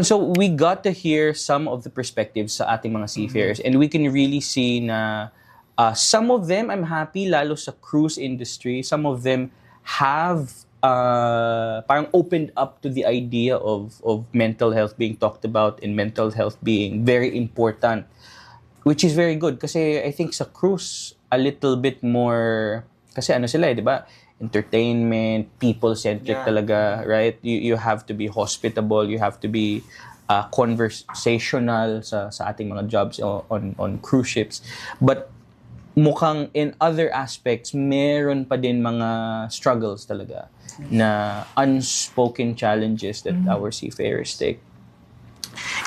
So we got to hear some of the perspectives sa ating mga seafarers, and we can really see na some of them, I'm happy, lalo sa cruise industry, some of them have parang opened up to the idea of mental health being talked about and mental health being very important, which is very good kasi I think sa cruise a little bit more, kasi ano sila di ba? Entertainment, people-centric talaga, right? You have to be hospitable, you have to be conversational sa ating mga jobs on cruise ships. But mukhang in other aspects, meron pa din mga struggles talaga na unspoken challenges that our seafarers take.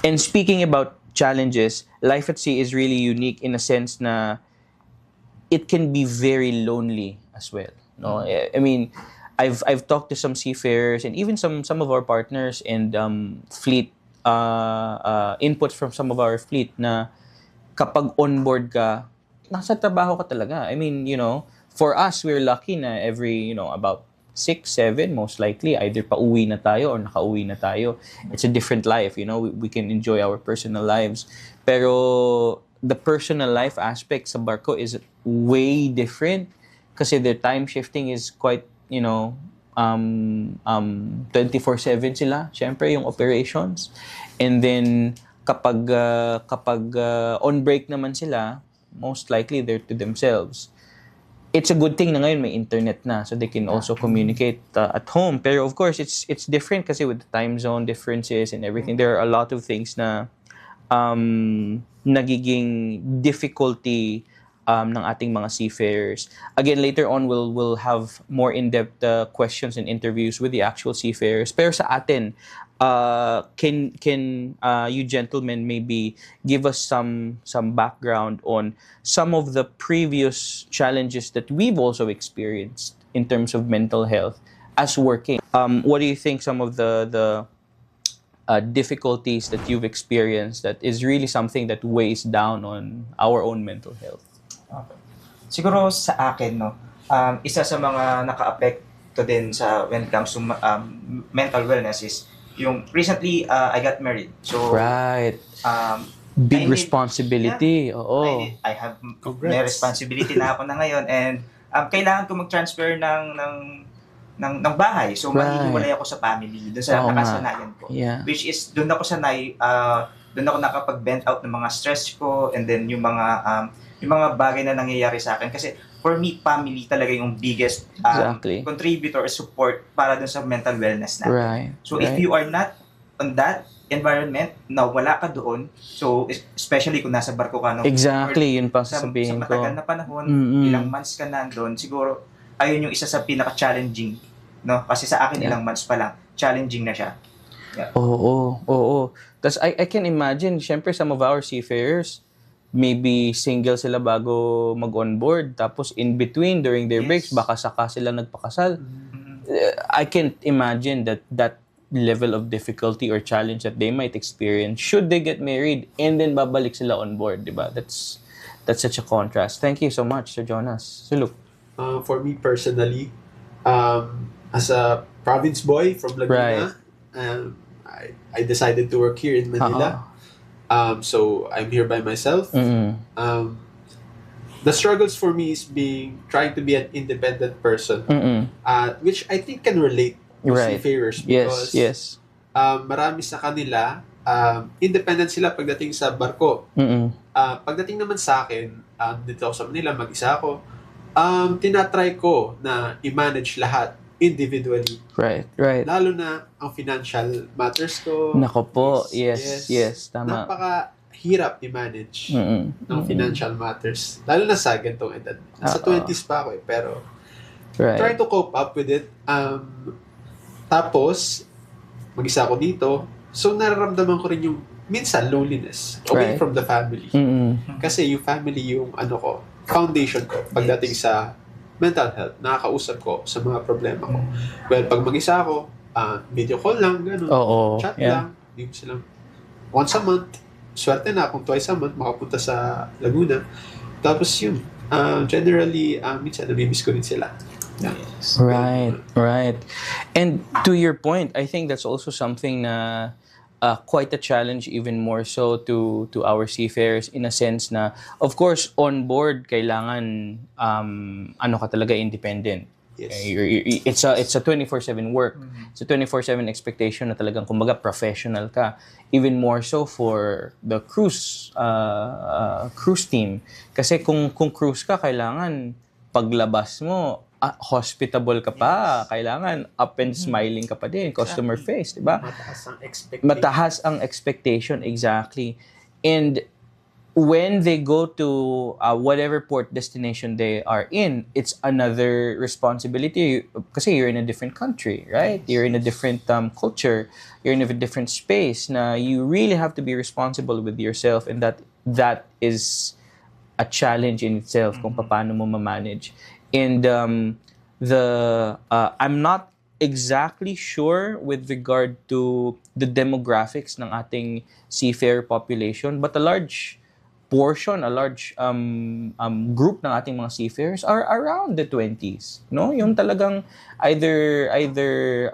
And speaking about challenges, life at sea is really unique in a sense na it can be very lonely as well. No, I mean, I've talked to some seafarers and even some of our partners and fleet inputs from some of our fleet na kapag onboard ka, nasa trabaho ka talaga. I mean, for us, we're lucky na every, about 6, 7, most likely, either pauwi na tayo or nakauwi na tayo. It's a different life, we can enjoy our personal lives. Pero the personal life aspect sa barko is way different kasi their time shifting is quite, 24/7 sila, syempre yung operations. And then kapag on break naman sila, most likely they're to themselves. It's a good thing na ngayon may internet na so they can also communicate at home. Pero of course, it's different kasi with the time zone differences and everything. There are a lot of things na nagiging difficulty ng ating mga seafarers. Again, later on, we'll have more in-depth questions and interviews with the actual seafarers. Pero sa atin, can you gentlemen maybe give us some background on some of the previous challenges that we've also experienced in terms of mental health as working? What do you think some of the difficulties that you've experienced that is really something that weighs down on our own mental health? Okay. Siguro sa akin, no, isa sa mga naka-apekto din when it comes to mental wellness is yung recently I got married. So right. Big responsibility. Oo. I have may responsibility na ako na ngayon and kailangan ko mag-transfer ng bahay. So mahihiwalay ako sa family, doon sa nakasanayan ko. Yeah. Which is doon ako sanay, doon ako nakapag-vent out ng mga stress ko and then yung mga bagay na nangyayari sa akin kasi for me family talaga yung biggest contributor or support para dun sa mental wellness natin. Right. So if you are not on that environment na wala ka doon, so especially kung nasa barko ka exactly yun pa sasabihin ko. Sa matagal na panahon, ilang months ka nandoon, siguro ayun yung isa sa pinaka-challenging, no? Kasi sa akin ilang months pa lang, challenging na siya. Yeah. Oo. Tas I can imagine, syempre some of our seafarers maybe single sila bago mag-onboard. Tapos in between, during their breaks, baka saka sila nagpakasal. I can't imagine that level of difficulty or challenge that they might experience should they get married and then babalik sila on board, diba? That's such a contrast. Thank you so much, Sir Jonas. So look. For me personally, as a province boy from Laguna, I decided to work here in Manila. So I'm here by myself. The struggles for me is trying to be an independent person, which I think can relate to seafarers because marami sa kanila independent sila pagdating sa barko. Pagdating naman sa akin, dito ako sa Manila, mag-isa ako. Tinatry ko na i-manage lahat individually. Right. Lalo na ang financial matters ko. Nako po, yes, tama. Napakahirap i-manage ng financial matters. Lalo na sa gantong edad. Nasa 20s pa ako pero try to cope up with it. Tapos, mag-isa ako dito. So, nararamdaman ko rin yung minsan loneliness away from the family. Kasi yung family yung foundation ko pagdating sa mental health, nakakausap ko sa mga problema ko. Well, pag mag-isa ako, video call lang, gano'n. Chat lang. Hindi ko silang once a month. Swerte na kung twice a month makapunta sa Laguna. Tapos yun. Generally, minsan namimiss ko rin sila. Yeah. Right. And to your point, I think that's also something na quite a challenge, even more so to our seafarers, in a sense na, of course, on board kailangan ano ka talaga, independent. Yes. It's a 24/7 work. It's a 24/7 expectation na talagang kumbaga professional ka. Even more so for the cruise team. Kasi kung cruise ka, kailangan paglabas mo, hospitable ka pa. Kailangan up and smiling ka pa din. Customer face, di ba? Mataas ang expectation, exactly. And when they go to whatever port destination they are in, it's another responsibility kasi you're in a different country, right? You're in a different culture. You're in a different space. Na you really have to be responsible with yourself, and that is a challenge in itself kung paano mo ma-manage. And I'm not exactly sure with regard to the demographics ng ating seafarer population, but a large group ng ating mga seafarers are around the 20s, no? Yung talagang either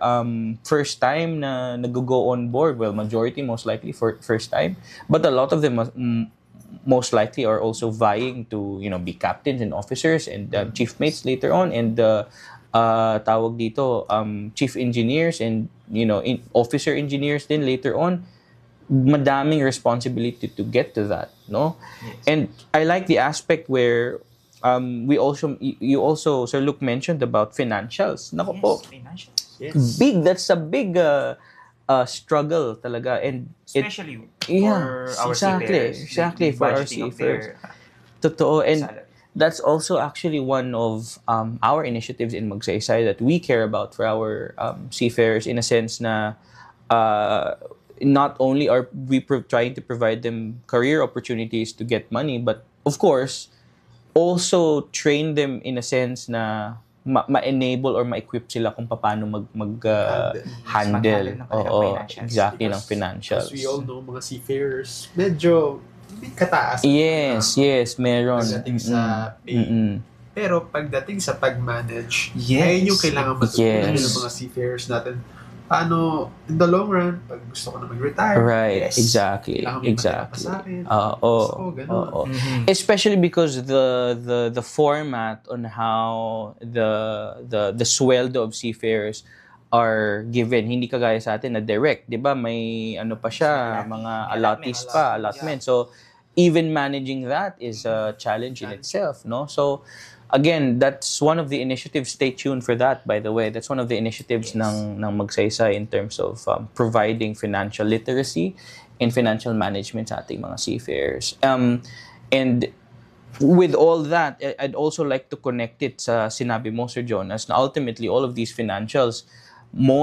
first time na nag-go on board, well, majority most likely for first time, but a lot of them most likely are also vying to, be captains and officers and chief mates later on, and tawag dito, chief engineers and officer engineers din later on. Madaming responsibility to get to that, no? Yes. And I like the aspect where you also Sir Luke mentioned about financials. Nako po. Financials. Yes. That's a big struggle talaga, and especially for our seafarers. Exactly for our seafarers. Totoo, and that's also actually one of our initiatives in Magsaysay that we care about for our seafarers, in a sense na not only are we trying to provide them career opportunities to get money, but of course, also train them in a sense na ma-enable or ma-equip sila kung paano handle. Oo, exactly, ng financials. As we all know, mga seafarers, medyo kataas. Yes, meron. Pagdating sa pay. Pero pagdating sa pag-manage, ayun yung kailangan matutunan ng mga seafarers natin. Paano, in the long run, pag gusto ko na mag-retire. Right, exactly. Especially because the format on how the sweldo of seafarers are given, hindi kagaya sa atin na direct, 'di ba? May ano pa siya, mga allotment. So even managing that is a challenge in itself, no? So again, that's one of the initiatives. Stay tuned for that, by the way. That's one of the initiatives ng Magsaysay in terms of providing financial literacy and financial management sa ating mga seafarers. And with all that, I'd also like to connect it sa sinabi mo, Sir Jonas, na ultimately all of these financials,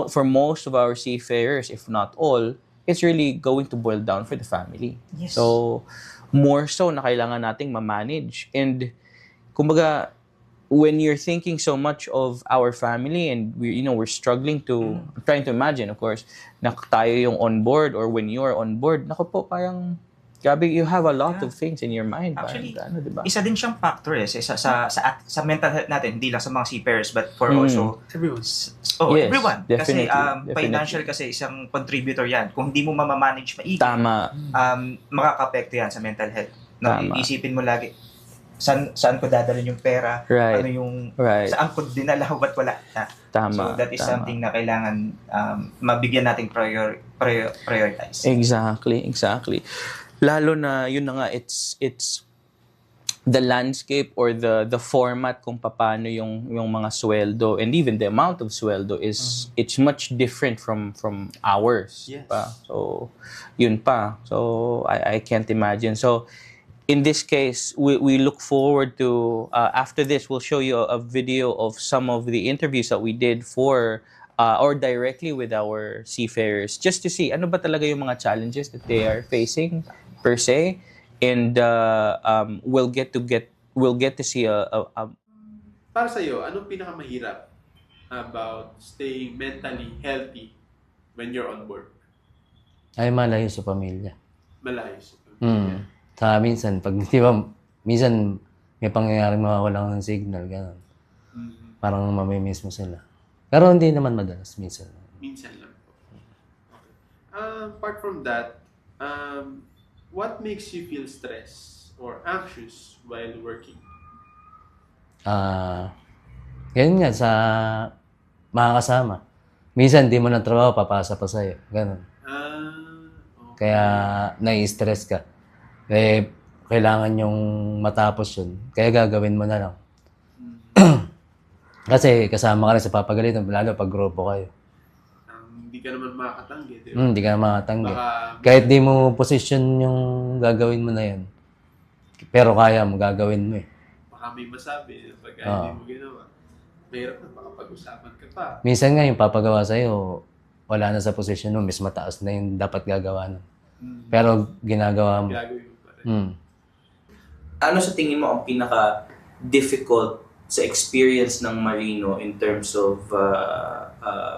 for most of our seafarers, if not all, it's really going to boil down for the family. Yes. So, more so na kailangan nating ma-manage. And kumbaga, when you're thinking so much of our family and we're struggling to, trying to imagine, of course, na tayo yung on board or when you're on board, nako po, parang, grabe, you have a lot of things in your mind. Actually, parang, diba? Isa din siyang factor sa mental health natin, hindi lang sa mga seafarers, but for also everyone. Everyone. Kasi financial kasi isang contributor yan. Kung hindi mo mamamanage maigi, makaka-apekto yan sa mental health. Iisipin mo lagi, saan ko dadalhin yung pera, ano yung saan ko dinala, ba't wala na. So that is something na kailangan mabigyan nating prioritize. Exactly. Lalo na yun na nga, it's the landscape or the format kung paano yung mga sweldo and even the amount of sweldo is it's much different from ours. Yes. So yun pa. So I can't imagine. So in this case, we look forward to, after this, we'll show you a video of some of the interviews that we did for, or directly with our seafarers, just to see ano ba talaga yung mga challenges that they are facing, per se, and we'll get to see a Para sa iyo, anong pinakamahirap about staying mentally healthy when you're on board? Ay, malayo sa pamilya. Malayo sa pamilya. Minsan, di ba, minsan may pangyayaring mawawala ng signal, gano'n. Parang mamimiss mo sila. Pero hindi naman madalas, minsan. Minsan lang po. Okay. Apart from that, what makes you feel stressed or anxious while working? Ganyan nga, sa mga kasama. Minsan, di mo na trabaho, papasa pa sa'yo. Ganun. Okay. Kaya, nai-stress ka. Kailangan yung matapos yun. Kaya gagawin mo na lang. Kasi kasama ka rin sa papagalitan, lalo pag grupo kayo. Hindi ka naman makakatanggi, di ba? Hindi ka na makatanggi. Baka- Kahit di mo position yung gagawin mo na yun. Pero kaya mo, gagawin mo eh. Baka may masabi pag hindi mo ginawa. Mahirap na makapag-usapan ka pa. Minsan nga yung papagawa sa'yo, wala na sa position mo, mas mataas na yung dapat gagawa nun. Pero ginagawa mo. Gagawin mo pa rin. Ano sa tingin mo ang pinaka-difficult sa experience ng Marino in terms of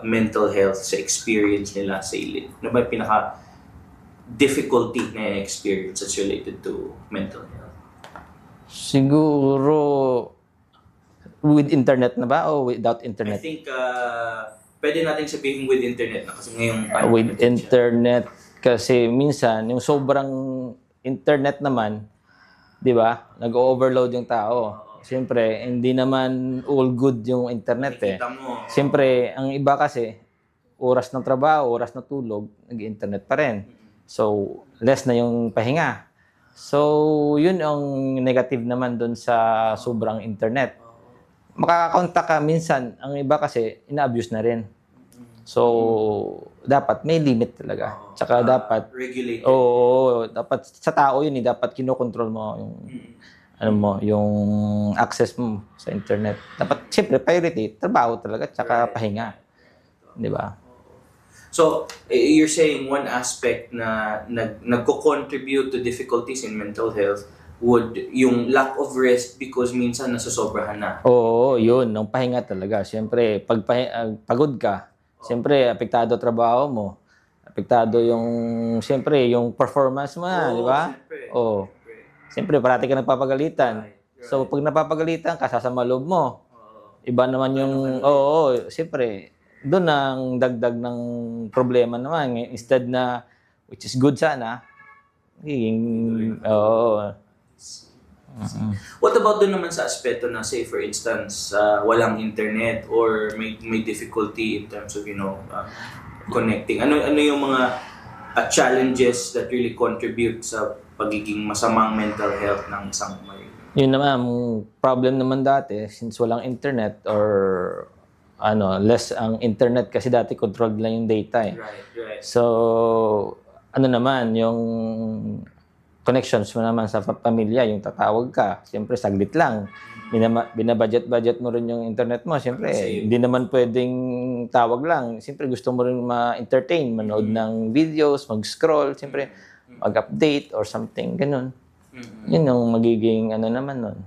mental health, sa experience nila sa ILIT? Ano ba yung pinaka-difficulty na experience that's related to mental health? Siguro with internet na ba o without I internet? think pwede natin sabihin with internet na kasi ngayong With internet kasi minsan yung sobrang internet naman, 'di ba? Nag-overload yung tao. Siyempre, hindi naman all good yung internet eh. Kita mo. Siyempre, ang iba kasi oras ng trabaho, oras ng tulog, nag-internet pa rin. So, less na yung pahinga. So, yun ang negative naman doon sa sobrang internet. Makakakontak ka minsan, ang iba kasi ina-abuse na rin. So, dapat may limit talaga. Tsaka dapat, Regulated. oo, dapat sa tao yun eh, dapat kinokontrol mo yung ano mo, yung access mo sa internet. Dapat, siyempre, priority, trabaho talaga, tsaka pahinga. Di ba? So, you're saying one aspect na nagko-contribute to difficulties in mental health would yung lack of rest because minsan nasosobrahan na. Oo, yun, ng pahinga talaga. Siyempre, pag pagod ka, siyempre, apektado trabaho mo. Apektado yung, siyempre, yung performance mo na, di ba? Siyempre. Oo. Siyempre, parati ka nagpapagalitan. So, pag napapagalitan ka, sasama loob mo. Iba naman yung, oo, siyempre, doon ang dagdag ng problema naman. Instead na, which is good sana, oo. What about doon naman sa aspeto na say for instance walang internet or may difficulty in terms of connecting? Ano yung mga challenges that really contribute sa pagiging masamang mental health ng isang Marino? Yun naman, ang problem naman dati, since walang internet or less ang internet kasi dati controlled lang yung data eh. Right. So, ano naman, yung connections mo naman sa pamilya, yung tatawag ka, siyempre saglit lang. Binabudget mo rin yung internet mo, siyempre hindi naman pwedeng tawag lang. Siyempre gusto mo rin ma-entertain, manood ng videos, mag-scroll, siyempre mag-update or something, ganun. Yun yung magiging naman nun.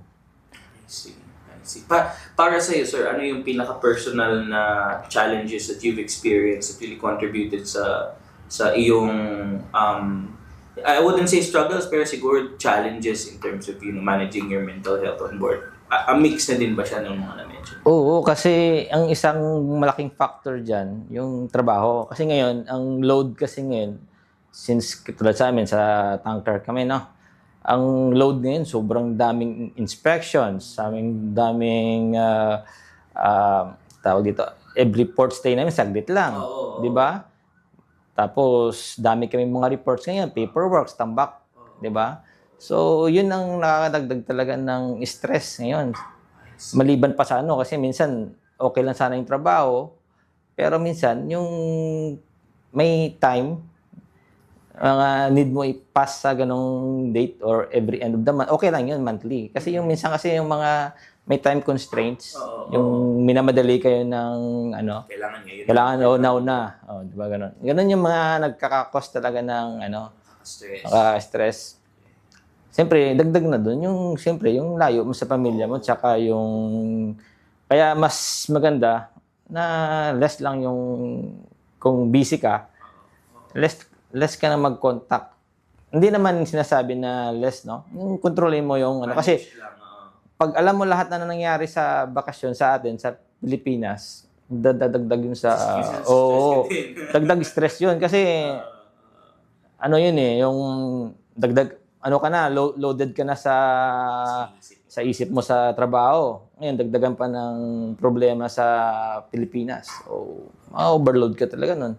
I see. Para sa iyo, sir, ano yung pinaka-personal na challenges that you've experienced that really contributed sa iyong I wouldn't say struggles, pero siguro challenges in terms of managing your mental health on board. A mix na din ba siya ng mga na-mention? Oo, kasi ang isang malaking factor dyan, yung trabaho. Kasi ngayon, ang load kasi ngayon, since tulad sa amin, sa tanker kami, ang load ngayon, sobrang daming inspections, daming tawag dito, every port stay namin, saglit lang. Di ba? Tapos, dami kami mga reports ngayon, paperwork, tambak, di ba? So, yun ang nakakadagdag talaga ng stress ngayon. Maliban pa sa kasi minsan, okay lang sana yung trabaho, pero minsan, yung may time, need mo i-pass sa ganong date or every end of the month, okay lang yun, monthly. Kasi yung minsan kasi yung mga may time constraints, yung minamadali kayo ng Kailangan ngayon. kailangan now na. Di ba ganun? Ganun yung mga nagkakakos talaga ng stress. Siyempre, dagdag na doon yung siyempre yung layo mo sa pamilya mo tsaka yung kaya mas maganda na less lang yung kung busy ka, less ka na mag-contact. Hindi naman sinasabi na less, no? Yung kontrolin mo yung kasi pag alam mo lahat na nangyari sa bakasyon sa atin sa Pilipinas, dadagdag yun sa dagdag stress yun kasi ano yun eh, yung dagdag, ano ka na, loaded ka na sa isip mo sa trabaho. Ngayon, dagdagan pa ng problema sa Pilipinas. So, ma-overload ka talaga nun.